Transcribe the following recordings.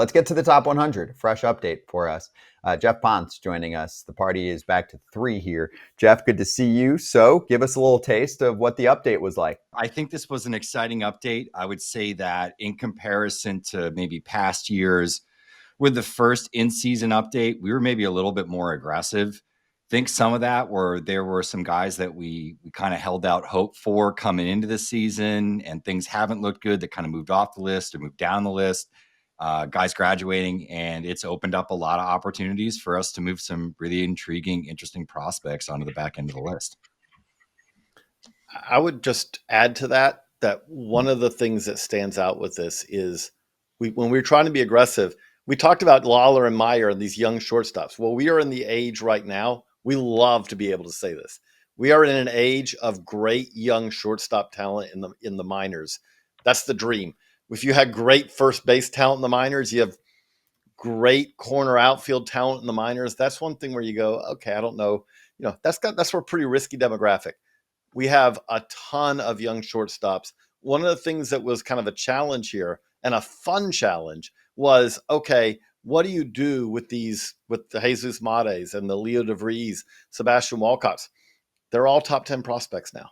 let's get to the top 100. Fresh update for us. Geoff Pontes joining us. The party is back to 3 here. Geoff, good to see you. So give us a little taste of what the update was like. I think this was an exciting update. I would say that in comparison to maybe past years, with the first in-season update, we were maybe a little bit more aggressive. Think some of that were there were some guys that we kind of held out hope for coming into the season, and things haven't looked good that kind of moved off the list or moved down the list. Guys graduating, and it's opened up a lot of opportunities for us to move some really intriguing, interesting prospects onto the back end of the list. I would just add to that one of the things that stands out with this is when we're trying to be aggressive, we talked about Lawler and Meyer and these young shortstops. Well, we are in the age right now. We love to be able to say this. We are in an age of great young shortstop talent in the minors. That's the dream. If you had great first base talent in the minors, you have great corner outfield talent in the minors. That's one thing where you go, okay, I don't know. That's for a pretty risky demographic. We have a ton of young shortstops. One of the things that was kind of a challenge here, and a fun challenge, was, okay, what do you do with the Jesus Mates and the Leo DeVries, Sebastian Walcotts? They're all top 10 prospects now.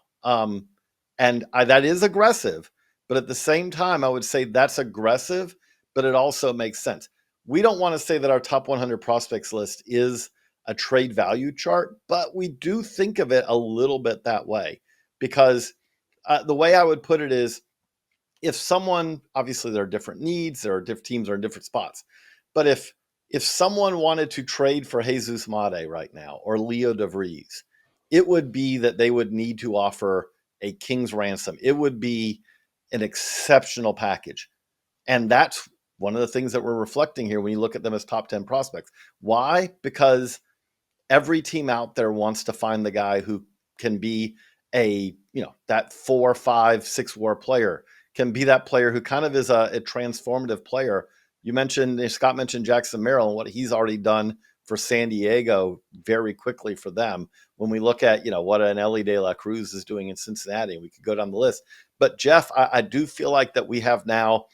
That is aggressive, but at the same time, I would say that's aggressive, but it also makes sense. We don't want to say that our top 100 prospects list is a trade value chart, but we do think of it a little bit that way, because the way I would put it is, if someone, obviously there are different needs, there are different teams are in different spots, but if someone wanted to trade for Jesus Mate right now or Leo DeVries, it would be that they would need to offer a king's ransom. It would be an exceptional package. And that's one of the things that we're reflecting here when you look at them as top 10 prospects. Why? Because every team out there wants to find the guy who can be that 4, 5, 6 WAR player, can be that player who kind of is a transformative player. Scott mentioned Jackson Merrill and what he's already done for San Diego very quickly for them. When we look at, what an Ellie De La Cruz is doing in Cincinnati, we could go down the list. But Geoff, I do feel like that we have now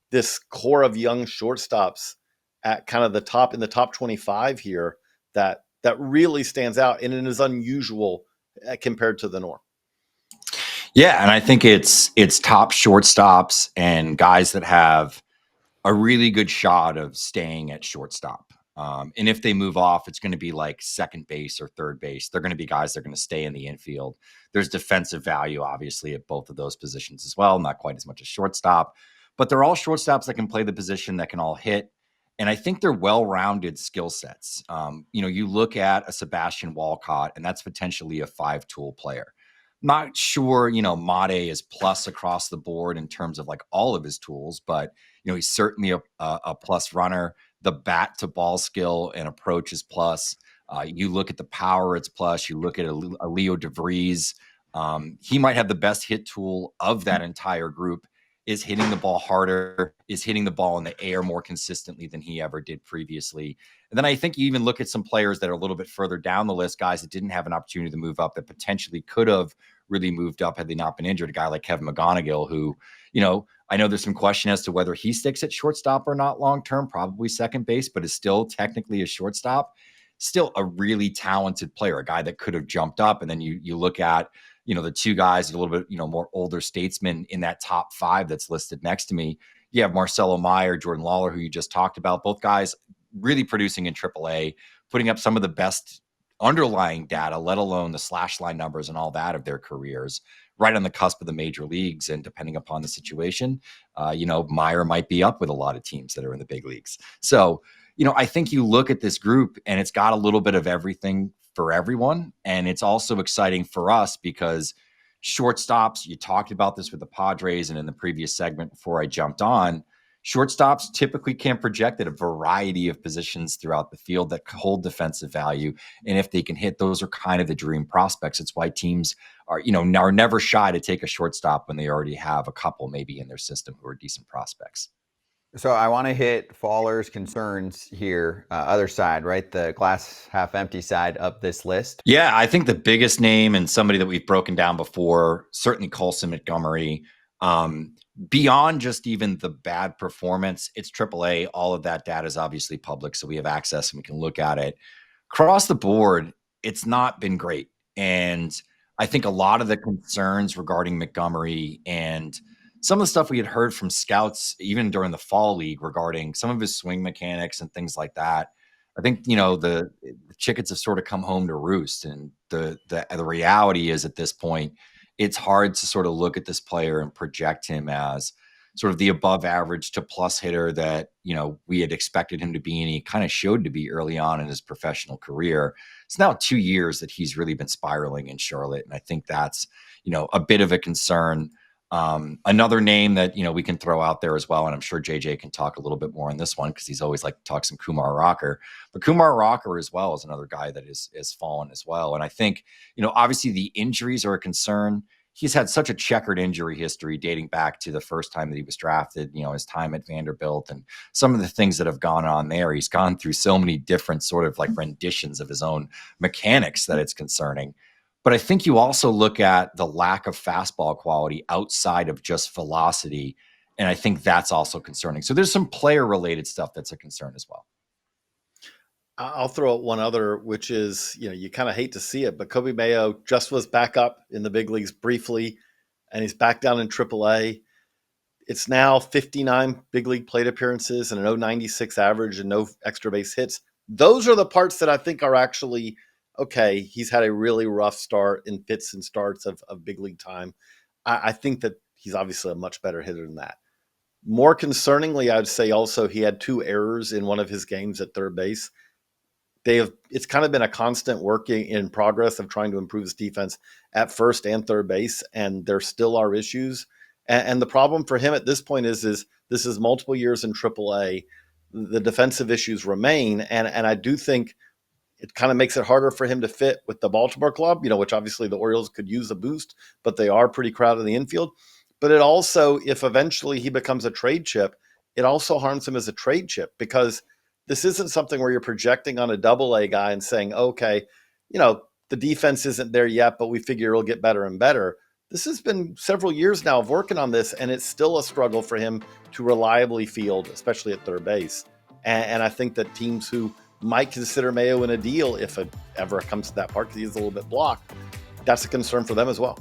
this core of young shortstops at kind of in the top 25 here that really stands out, and it is unusual compared to the norm. Yeah, and I think it's top shortstops and guys that have a really good shot of staying at shortstop. And if they move off, it's going to be like second base or third base. They're going to be guys that are going to stay in the infield. There's defensive value, obviously, at both of those positions as well. Not quite as much as shortstop, but they're all shortstops that can play the position, that can all hit. And I think they're well-rounded skill sets. You look at a Sebastian Walcott, and that's potentially a 5-tool player. Not sure, Mate is plus across the board in terms of like all of his tools, but, he's certainly a plus runner. The bat to ball skill and approach is plus. You look at the power, it's plus. You look at a Leo DeVries. He might have the best hit tool of that entire group, is hitting the ball harder, is hitting the ball in the air more consistently than he ever did previously. And then I think you even look at some players that are a little bit further down the list, guys that didn't have an opportunity to move up that potentially could have really moved up had they not been injured. A guy like Kevin McGonigal, who, I know there's some question as to whether he sticks at shortstop or not long-term, probably second base, but is still technically a shortstop. Still a really talented player, a guy that could have jumped up. And then you look at, the two guys, a little bit, more older statesmen in that top 5 that's listed next to me. You have Marcelo Meyer, Jordan Lawler, who you just talked about. Both guys really producing in AAA, putting up some of the best underlying data, let alone the slash line numbers and all that of their careers, right on the cusp of the major leagues. And depending upon the situation, Meyer might be up with a lot of teams that are in the big leagues. So, I think you look at this group and it's got a little bit of everything for everyone. And it's also exciting for us because shortstops, you talked about this with the Padres and in the previous segment before I jumped on, shortstops typically can project at a variety of positions throughout the field that hold defensive value. And if they can hit, those are kind of the dream prospects. It's why teams are never shy to take a shortstop when they already have a couple maybe in their system who are decent prospects. So I want to hit Faller's concerns here, other side, right? The glass half empty side of this list. Yeah, I think the biggest name and somebody that we've broken down before, certainly Colson Montgomery, beyond just even the bad performance, it's AAA. All of that data is obviously public, so we have access and we can look at it. Across the board, it's not been great. And I think a lot of the concerns regarding Montgomery and some of the stuff we had heard from scouts, even during the fall league, regarding some of his swing mechanics and things like that. I think, the chickens have sort of come home to roost. And the reality is, at this point, it's hard to sort of look at this player and project him as sort of the above average to plus hitter that, we had expected him to be, and he kind of showed to be early on in his professional career. It's now 2 years that he's really been spiraling in Charlotte. And I think that's, a bit of a concern. Another name that, we can throw out there as well, and I'm sure JJ can talk a little bit more on this one because he's always like to talk some Kumar Rocker. But Kumar Rocker as well is another guy that is fallen as well. And I think, obviously the injuries are a concern. He's had such a checkered injury history dating back to the first time that he was drafted, his time at Vanderbilt and some of the things that have gone on there. He's gone through so many different sort of like renditions of his own mechanics that it's concerning. But I think you also look at the lack of fastball quality outside of just velocity. And I think that's also concerning. So there's some player related stuff that's a concern as well. I'll throw out one other, which is, you kind of hate to see it, but Kobe Mayo just was back up in the big leagues briefly, and he's back down in AAA. It's now 59 big league plate appearances and an 096 average and no extra base hits. Those are the parts that I think are actually, okay, he's had a really rough start in fits and starts of big league time. I think that he's obviously a much better hitter than that. More concerningly, I'd say also he had 2 errors in one of his games at third base. It's kind of been a constant working in progress of trying to improve his defense at first and third base, and there still are issues. And the problem for him at this point is this is multiple years in AAA. The defensive issues remain, and I do think it kind of makes it harder for him to fit with the Baltimore club, which obviously the Orioles could use a boost, but they are pretty crowded in the infield. But it also, if eventually he becomes a trade chip, it also harms him as a trade chip because this isn't something where you're projecting on a AA guy and saying, okay, the defense isn't there yet, but we figure it'll get better and better. This has been several years now of working on this, and it's still a struggle for him to reliably field, especially at third base. And I think that teams who might consider Mayo in a deal, if it ever comes to that part, because he's a little bit blocked, that's a concern for them as well.